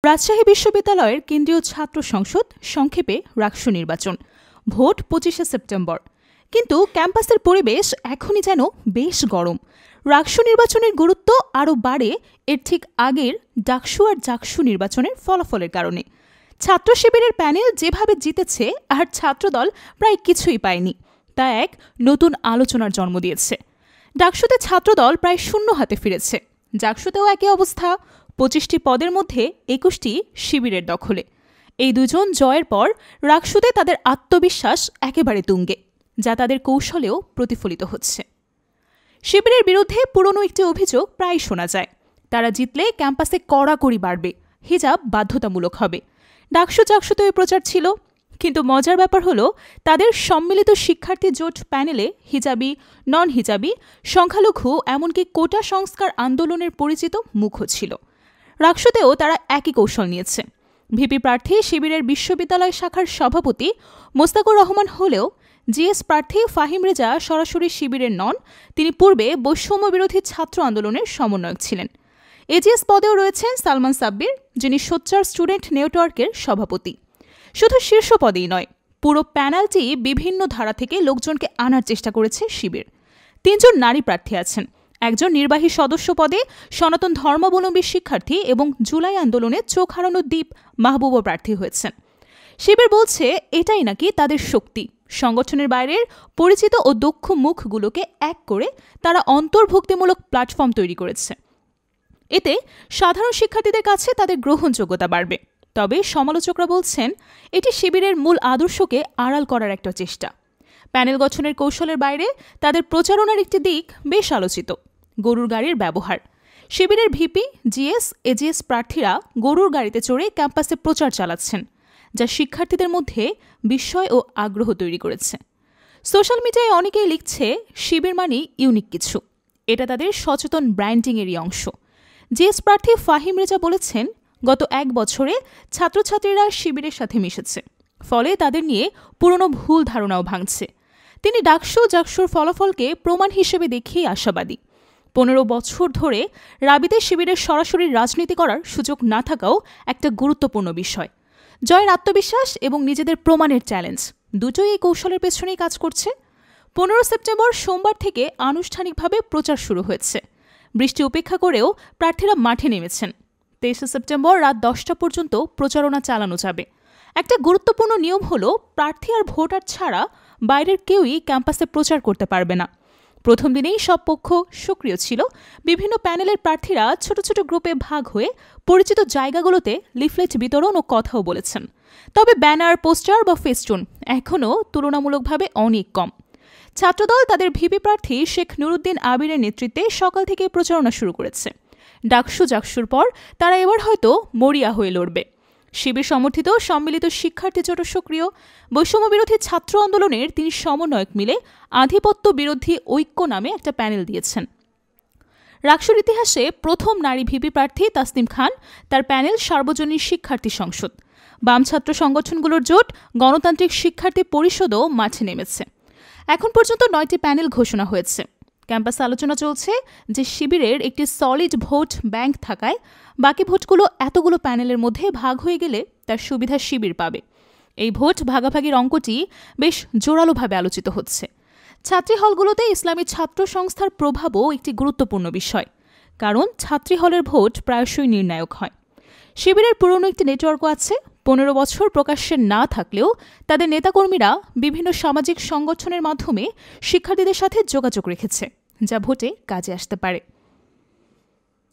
রাজশাহী বিশ্ববিদ্যালয়ের কেন্দ্রীয় ছাত্র সংসদ সংক্ষেপে রাকসু নির্বাচন ভোট ২৫শে সেপ্টেম্বর। কিন্তু ক্যাম্পাসের পরিবেশ এখনই যেন বেশ গরম। রাকসু নির্বাচনের গুরুত্ব আরও বাড়ে এর ঠিক আগের ডাকসু আর জাকসু নির্বাচনের ফলাফলের কারণে। ছাত্র শিবিরের প্যানেল যেভাবে জিতেছে আর ছাত্রদল প্রায় কিছুই পায়নি, তা এক নতুন আলোচনার জন্ম দিয়েছে। ডাকসুতে ছাত্রদল প্রায় শূন্য হাতে ফিরেছে, জাকসুতেও একই অবস্থা। ২৫টি পদের মধ্যে ২১টি শিবিরের দখলে। এই দুজন জয়ের পর রাকসুতে তাদের আত্মবিশ্বাস একেবারে তুঙ্গে, যা তাদের কৌশলেও প্রতিফলিত হচ্ছে। শিবিরের বিরুদ্ধে পুরনো একটি অভিযোগ প্রায় শোনা যায়, তারা জিতলে ক্যাম্পাসে কড়াকড়ি বাড়বে, হিজাব বাধ্যতামূলক হবে। ডাকসু জাকসুতে ওই প্রচার ছিল, কিন্তু মজার ব্যাপার হলো তাদের সম্মিলিত শিক্ষার্থী জোট প্যানেলে হিজাবি, নন হিজাবি, সংখ্যালঘু এমনকি কোটা সংস্কার আন্দোলনের পরিচিত মুখও ছিল। রাকসুতেও তারা একই কৌশল নিয়েছে। ভিপি প্রার্থী শিবিরের বিশ্ববিদ্যালয় শাখার সভাপতি মোস্তাকুর রহমান হলেও জিএস প্রার্থী ফাহিম রেজা সরাসরি শিবিরের নন, তিনি পূর্বে বৈষম্য বিরোধী ছাত্র আন্দোলনের সমন্বয়ক ছিলেন। এজিএস পদেও রয়েছেন সালমান সাব্বির, যিনি সোচ্চার স্টুডেন্ট নেটওয়ার্কের সভাপতি। শুধু শীর্ষ পদেই নয়, পুরো প্যানেলটি বিভিন্ন ধারা থেকে লোকজনকে আনার চেষ্টা করেছে শিবির। ৩ জন নারী প্রার্থী আছেন, একজন নির্বাহী সদস্য পদে সনাতন ধর্মাবলম্বী শিক্ষার্থী এবং জুলাই আন্দোলনে চোখ হারানো দ্বীপ মাহবুবও প্রার্থী হয়েছেন। শিবির বলছে এটাই নাকি তাদের শক্তি। সংগঠনের বাইরের পরিচিত ও দক্ষ মুখগুলোকে এক করে তারা অন্তর্ভুক্তিমূলক প্ল্যাটফর্ম তৈরি করেছে। এতে সাধারণ শিক্ষার্থীদের কাছে তাদের গ্রহণযোগ্যতা বাড়বে। তবে সমালোচকরা বলছেন এটি শিবিরের মূল আদর্শকে আড়াল করার একটা চেষ্টা। প্যানেল গঠনের কৌশলের বাইরে তাদের প্রচারণার একটি দিক বেশ আলোচিত, গরুর গাড়ির ব্যবহার। শিবিরের ভিপি, জিএস, এজিএস প্রার্থীরা গরুর গাড়িতে চড়ে ক্যাম্পাসে প্রচার চালাচ্ছেন, যা শিক্ষার্থীদের মধ্যে বিস্ময় ও আগ্রহ তৈরি করেছে। সোশ্যাল মিডিয়ায় অনেকেই লিখছে শিবির মানেই ইউনিক কিছু, এটা তাদের সচেতন ব্র্যান্ডিংয়েরই অংশ। জিএস প্রার্থী ফাহিম রেজা বলেছেন গত ১ বছরে ছাত্রছাত্রীরা শিবিরের সাথে মিশেছে, ফলে তাদের নিয়ে পুরনো ভুল ধারণাও ভাঙছে। তিনি ডাকসু জাকসুর ফলাফলকে প্রমাণ হিসেবে দেখিয়ে আশাবাদী। ১৫ বছর ধরে রাবিতে শিবিরের সরাসরি রাজনীতি করার সুযোগ না থাকাও একটা গুরুত্বপূর্ণ বিষয়। জয়ের আত্মবিশ্বাস এবং নিজেদের প্রমাণের চ্যালেঞ্জ দুটোই এই কৌশলের পেছনেই কাজ করছে। ১৫ সেপ্টেম্বর সোমবার থেকে আনুষ্ঠানিকভাবে প্রচার শুরু হয়েছে। বৃষ্টি উপেক্ষা করেও প্রার্থীরা মাঠে নেমেছেন। ২৩ সেপ্টেম্বর রাত ১০টা পর্যন্ত প্রচারণা চালানো যাবে। একটা গুরুত্বপূর্ণ নিয়ম হলো প্রার্থী আর ভোটার ছাড়া বাইরের কেউই ক্যাম্পাসে প্রচার করতে পারবে না। প্রথম দিনেই সব পক্ষ সক্রিয় ছিল। বিভিন্ন প্যানেলের প্রার্থীরা ছোট ছোট গ্রুপে ভাগ হয়ে পরিচিত জায়গাগুলোতে লিফলেট বিতরণ ও কথাও বলেছেন। তবে ব্যানার, পোস্টার বা ফেস্টুন এখনও তুলনামূলকভাবে অনেক কম। ছাত্রদল তাদের ভিপি প্রার্থী শেখ নুরুদ্দিন আবিরের নেতৃত্বে সকাল থেকে প্রচারণা শুরু করেছে। ডাকসু জাকসুর পর তারা এবার হয়তো মরিয়া হয়ে লড়বে। শিবির সমর্থিত সম্মিলিত শিক্ষার্থী জোট সক্রিয়। বৈষম্য বিরোধী ছাত্র আন্দোলনের ৩ সমন্বয়ক মিলে আধিপত্য বিরোধী ঐক্য নামে একটা প্যানেল দিয়েছেন। রাকসুর ইতিহাসে প্রথম নারী ভিপি প্রার্থী তাসনিম খান, তার প্যানেল সার্বজনীন শিক্ষার্থী সংসদ। বাম ছাত্র সংগঠনগুলোর জোট গণতান্ত্রিক শিক্ষার্থী পরিষদও মাঠে নেমেছে। এখন পর্যন্ত 9টি প্যানেল ঘোষণা হয়েছে। ক্যাম্পাসে আলোচনা চলছে যে শিবিরের একটি সলিড ভোট ব্যাংক থাকায় বাকি ভোটগুলো এতগুলো প্যানেলের মধ্যে ভাগ হয়ে গেলে তার সুবিধা শিবির পাবে। এই ভোট ভাগাভাগির অঙ্কটি বেশ জোরালোভাবে আলোচিত হচ্ছে। ছাত্রী হলগুলোতে ইসলামী ছাত্র সংস্থার প্রভাবও একটি গুরুত্বপূর্ণ বিষয়, কারণ ছাত্রী হলের ভোট প্রায়শই নির্ণায়ক হয়। শিবিরের পুরনো একটি নেটওয়ার্কও আছে। ১৫ বছর প্রকাশ্যে না থাকলেও তাদের নেতাকর্মীরা বিভিন্ন সামাজিক সংগঠনের মাধ্যমে শিক্ষার্থীদের সাথে যোগাযোগ রেখেছে, যা ভোটে কাজে আসতে পারে।